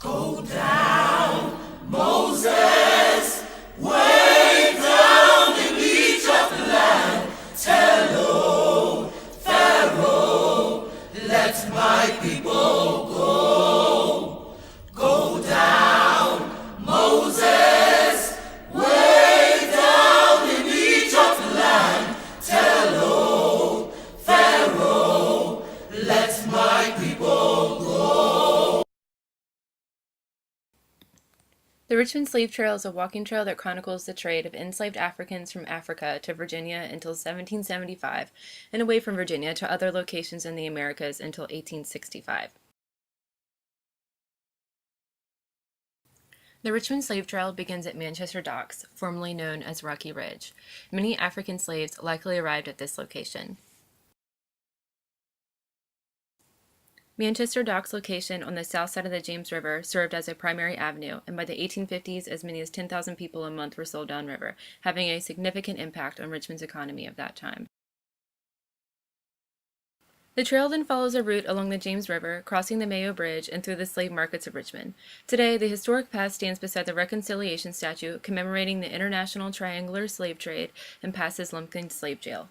Go down, Moses, way down in Egypt land. Tell, O Pharaoh, let my people go. Go down, Moses, way down in Egypt land. Tell, O Pharaoh, let my people go. The Richmond Slave Trail is a walking trail that chronicles the trade of enslaved Africans from Africa to Virginia until 1775 and away from Virginia to other locations in the Americas until 1865. The Richmond Slave Trail begins at Manchester Docks, formerly known as Rocky Ridge. Many African slaves likely arrived at this location. Manchester Docks location on the south side of the James River served as a primary avenue, and by the 1850s as many as 10,000 people a month were sold downriver, having a significant impact on Richmond's economy of that time. The trail then follows a route along the James River, crossing the Mayo Bridge and through the slave markets of Richmond. Today, the historic path stands beside the Reconciliation statue commemorating the international triangular slave trade and passes Lumpkin's slave jail.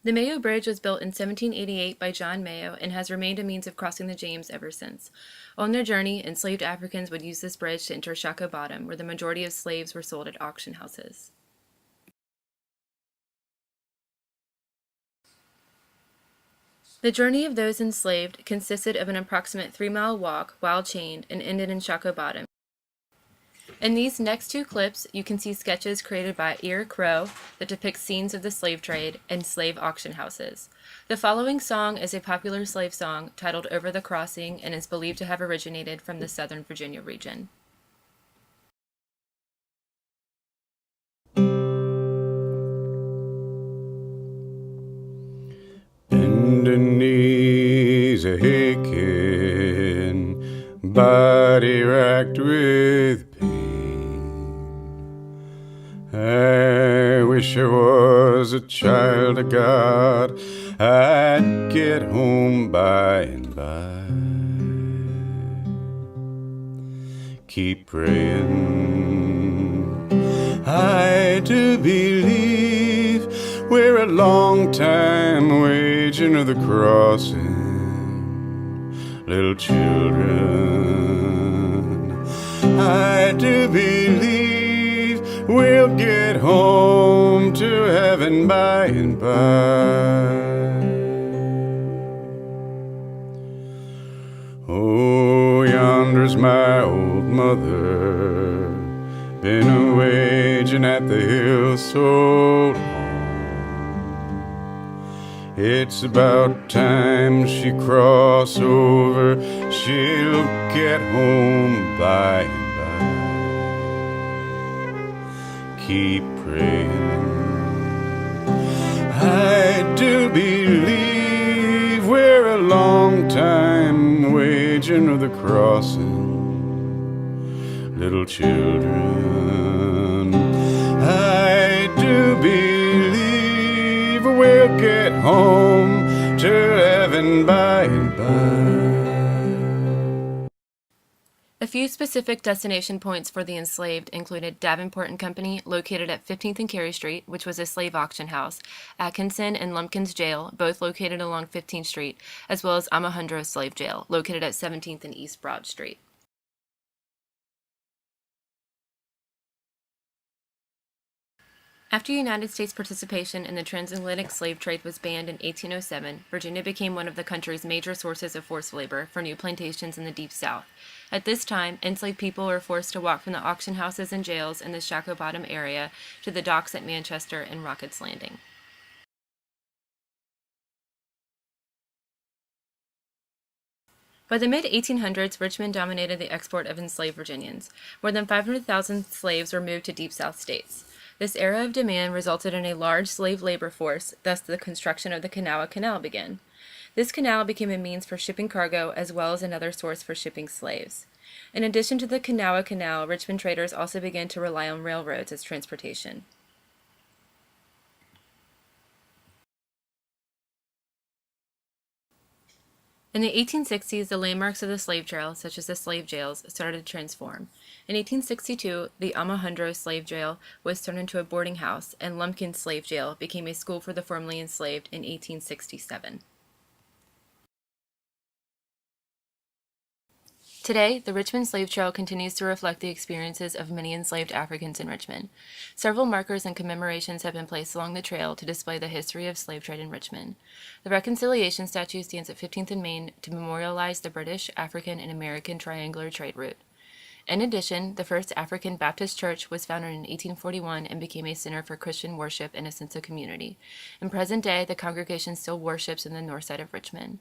The Mayo Bridge was built in 1788 by John Mayo and has remained a means of crossing the James ever since. On their journey, enslaved Africans would use this bridge to enter Shockoe Bottom, where the majority of slaves were sold at auction houses. The journey of those enslaved consisted of an approximate 3-mile walk while chained and ended in Shockoe Bottom. In these next two clips, you can see sketches created by Ear Crow that depict scenes of the slave trade and slave auction houses. The following song is a popular slave song titled Over the Crossing and is believed to have originated from the Southern Virginia region. Bending knees aching, body racked with pain. I wish I was a child of God, I'd get home by and by. Keep praying, I do believe we're a long time waging of the crossing, little children. I do believe we'll get home to heaven by and by. Oh, yonder's my old mother, been a-waging at the hill so long. It's about time she cross over, she'll get home by and by. Keep praying, I do believe we're a long time waging of the crossing, little children. I do believe we'll get home to heaven by and by. A few specific destination points for the enslaved included Davenport and Company, located at 15th and Carey Street, which was a slave auction house, Atkinson and Lumpkin's Jail, both located along 15th Street, as well as Amahundro Slave Jail, located at 17th and East Broad Street. After United States participation in the transatlantic slave trade was banned in 1807, Virginia became one of the country's major sources of forced labor for new plantations in the Deep South. At this time, enslaved people were forced to walk from the auction houses and jails in the Shockoe Bottom area to the docks at Manchester and Rocket's Landing. By the mid-1800s, Richmond dominated the export of enslaved Virginians. More than 500,000 slaves were moved to Deep South states. This era of demand resulted in a large slave labor force, thus the construction of the Kanawha Canal began. This canal became a means for shipping cargo as well as another source for shipping slaves. In addition to the Kanawha Canal, Richmond traders also began to rely on railroads as transportation. In the 1860s, the landmarks of the slave trail, such as the slave jails, started to transform. In 1862, the Almejandro slave jail was turned into a boarding house, and Lumpkin slave jail became a school for the formerly enslaved in 1867. Today, the Richmond Slave Trail continues to reflect the experiences of many enslaved Africans in Richmond. Several markers and commemorations have been placed along the trail to display the history of slave trade in Richmond. The Reconciliation statue stands at 15th and Main to memorialize the British, African, and American triangular trade route. In addition, the first African Baptist church was founded in 1841 and became a center for Christian worship and a sense of community. In present day, the congregation still worships in the north side of Richmond.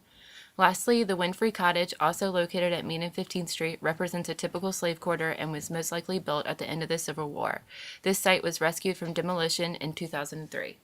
Lastly, the Winfrey Cottage, also located at Main and 15th Street, represents a typical slave quarter and was most likely built at the end of the Civil War. This site was rescued from demolition in 2003.